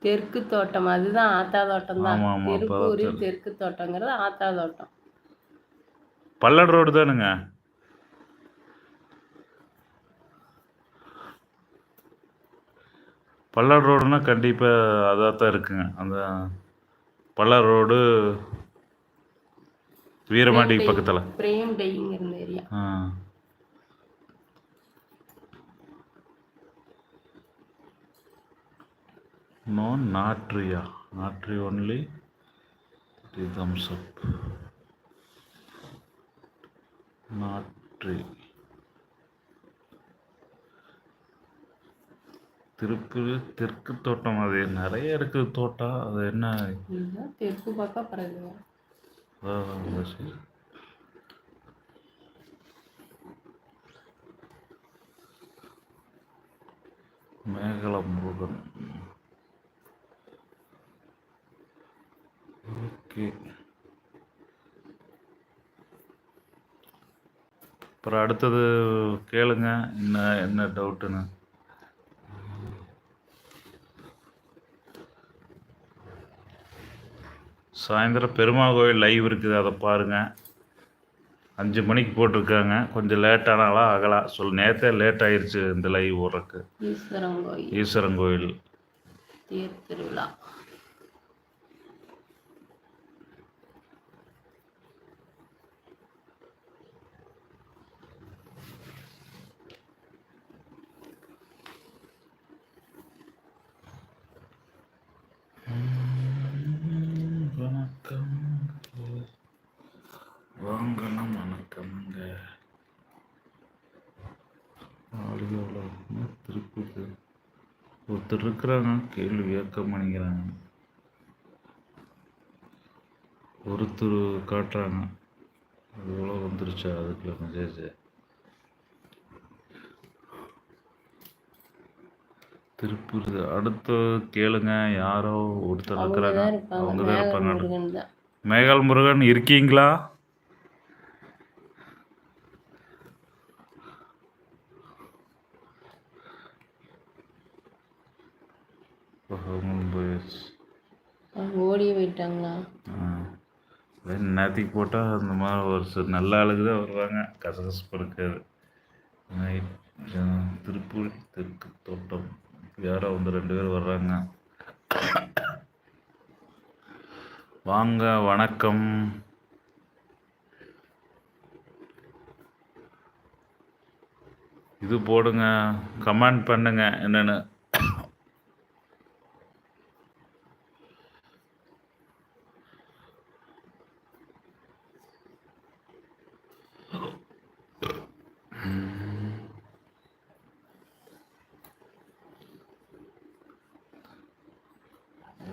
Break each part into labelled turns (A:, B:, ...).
A: தெற்கு தோட்டம் அதுதான் ஆத்தா தோட்டம் தான்.
B: ஆமாம் ஆமாம்
A: திருப்பூரில் தெற்கு தோட்டங்கிறது ஆத்தா தோட்டம்.
B: பல்லட் ரோடு தானுங்க. பல்லட் ரோடுனா கண்டிப்பாக அதாக தான் இருக்குங்க. அந்த பல்லட் ரோடு வீரமாண்டி பக்கத்தில்.
A: பிரேம் டையிங் இருந்த ஏரியா.
B: நோ நாட்ரியா நாட்ரி ஒன்லி தம்ஸ் அப் நாட்ரி. திருப்பூர் தெற்கு தோட்டம் அது நிறைய இருக்குது தோட்டம். அது என்ன
A: தெற்கு பக்கம் பிறகு
B: சரி. மேகலம் முருகன். ஓகே. அப்புறம் அடுத்தது கேளுங்க, என்ன டவுட்டுன்னு. சாயந்தரம் பெருமாள் கோயில் லைவ் இருக்குது, அதை பாருங்கள். 5 மணிக்கு போட்டிருக்காங்க. கொஞ்சம் லேட்டானாலாம் ஆகலாம். நேற்றே லேட் ஆயிடுச்சு இந்த லைவ் ஓடுறக்கு. ஈஸ்வரன் கோயில்
A: தேர் திருவிழா.
B: வணக்கம் வாங்கணும். வணக்கம்ங்க. திருப்பூர் ஒருத்தர் இருக்கிறாங்க, கேள்வி கேட்க பண்ணிக்கிறாங்க. ஒருத்தர் காட்டுறாங்க, அது எவ்வளோ வந்துருச்சா அதுக்குள்ள மெசேஜ். திருப்பூர் அடுத்து கேளுங்க. யாரோ ஒருத்தர் இருக்கிறாங்க, அவங்க தான் இருப்பாங்க. மேகல் முருகன் இருக்கீங்களா?
A: ஓடியே போயிட்டாங்களா?
B: நேற்றுக்கு போட்டால் அந்த மாதிரி ஒரு நல்ல ஆளுக்கு தான் வருவாங்க, கசகசப்பு இருக்காது. திருப்பூர் தெற்கு தோட்டம் யாரோ 2 பேர் வர்றாங்க. வாங்க, வணக்கம். இது போடுங்க, கமெண்ட் பண்ணுங்க என்னென்னு.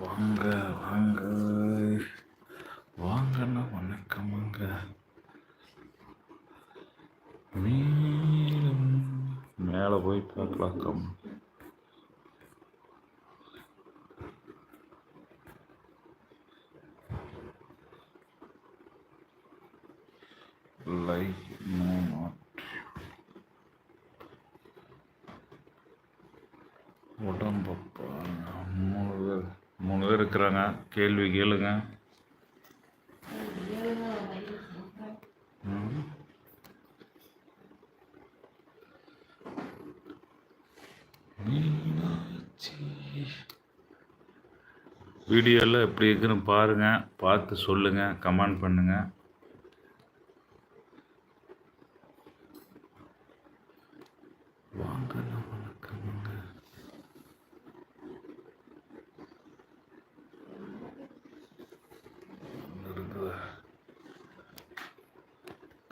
B: வாங்க வாங்க வாங்கண்ணா, வணக்கம்ங்க. மேலே போய் பார்க்கலாம். லைக் உடம்பப்பா. 3 பேர் இருக்கிறாங்க, கேள்வி கேளுங்க. வீடியோவில் எப்படி இருக்குன்னு பாருங்கள், பார்த்து சொல்லுங்கள், கமெண்ட் பண்ணுங்கள். வாங்க, வணக்கம்ங்க.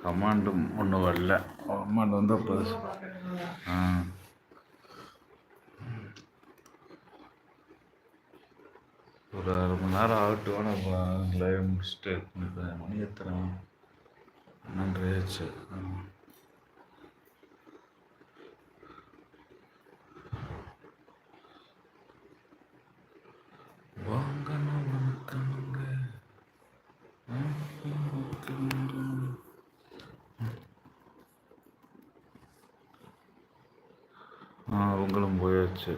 B: கமாண்டும் ஒன்றும் வரல. கமாண்ட் வந்து அப்போ ஒரு 1/2 மணி நேரம் ஆகட்டும். நம்ம லைவ் முடிச்சுட்டு மணி எத்தனை 12 ஆச்சு. வாங்கண்ணா, வணக்கம்ங்க. அவங்களும் போயாச்சு.